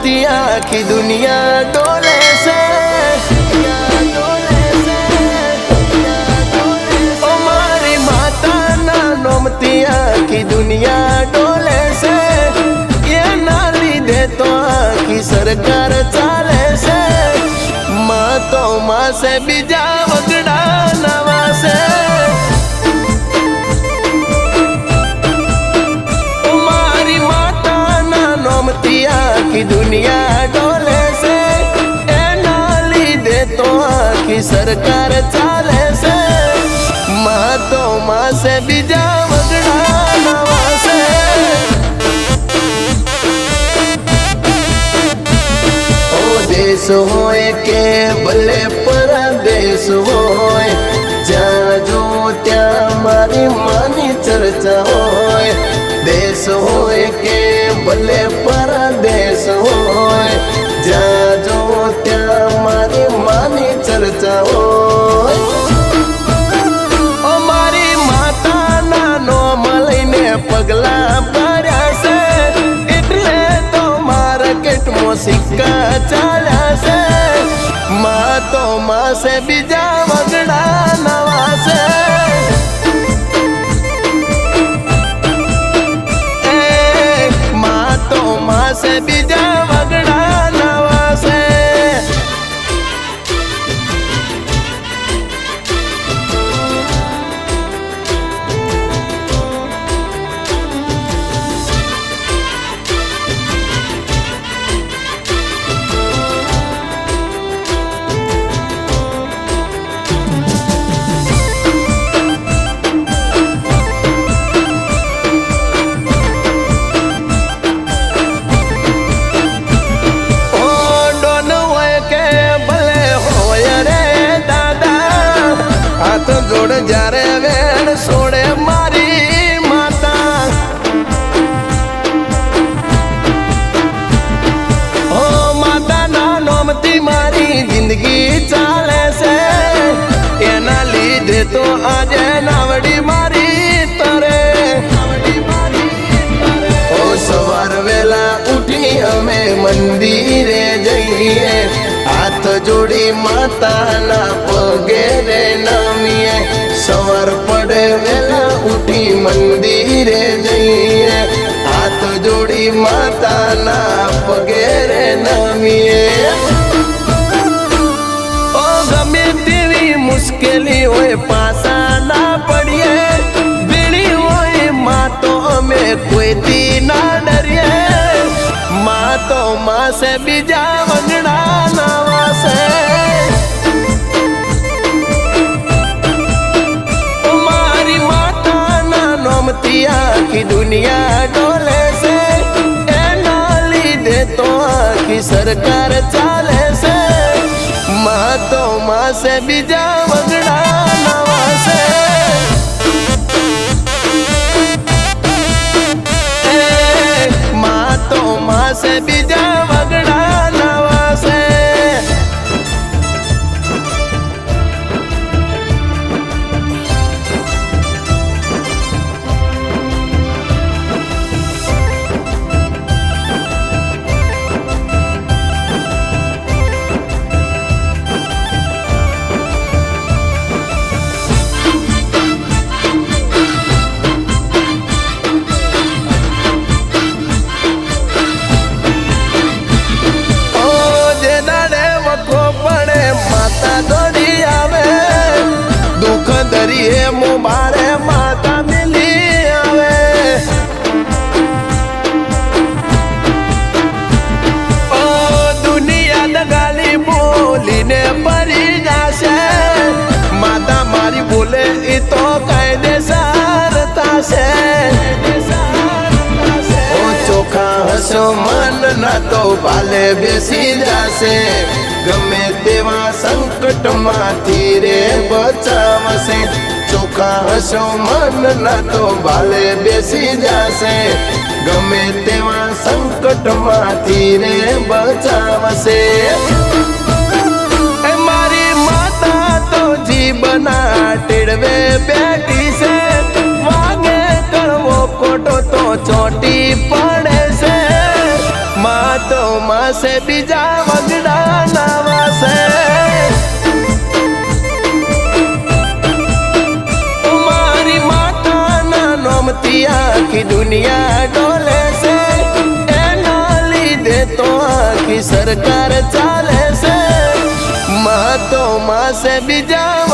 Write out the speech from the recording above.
થી આખી દુનિયા ડોલે છે। ઓ મારી માતાના નોમથી આખી દુનિયા ડોલે છે। એના લીધે તો આખી સરકાર ચાલે છે। માં તો માસે બીજા વગડા નવા છે। आखी दुनिया डोले से एना लीधे तो आखी सरकार चाले से। माँ तो माँ से बीजा वगड़ा नवा से। ओ देश होए के भले परदेश होए, ज्यां जो त्या मारी मानी चर्चा होए। देश होए के भले परदेश होए, ज्यां जो त्या मारी मानी चर्चा होए। ओ मारी माताना नोम लईने पगला भर्या छे, એટલે તો માર્કેટમાં સિક્કા ચાલ્યા છે। માં તો માં છે બીજા વગડા નવા છે। से बीजा वगड़ा नवा से। जोड़ जारे वेण सोड़े मारी माता। ओ माता ना नोम थी मारी जिंदगी चाले से। एना लीधे तो आज नावड़ी मारी तरे। ओ सवार वेला उठी हमें मंदिरे जइए, हाथ जोड़ी माता ना पगे रे नामिए। सवार पड़े वेला उठी मंदिरे जइए, हाथ जोड़ी माता ना पगे रे नामिए। ओ गमे तेवी मुश्किली होए पासा ना पड़िए, बीड़ी होए माँ तो हमें कोई दी ना डरिए। माँ तो माँ से बीजा वगड़ा नवा से। मारी माता ना नोम थी आखी दुनिया डोले से। एना लीधे तो आखी सरकार चाले से। माँ तो माँ से बीजा वगड़ा नवा से। माँ तो माँ से बीजा वगड़ा नवा से। दौड़ी आवे दुख दरिए मुबारे माता मिली आवे। ओ दुनिया दगाली बोली ने परी जासे। माता मारी बोले ई तो कायदेसर तासे। ओ चोखा हसो मन ना तो भाले बेसी जासे। गमे तेवा संकट माथी रे बचावसे। चोखा हसो मन ना तो भाले बेसी जासे। गमे तेवा संकट माथी रे बचावसे। मारी माता तो जीवना टेड़वे बैठी से। वागे करवो खोटो तो चोटी पड़े से। માતો માસે બીજા વગડા ના વાસે મારી માતાના નોમથી આખી દુનિયા ડોલે છે એના લીધે તો આખી સરકાર ચાલે છે માતો માસે બીજા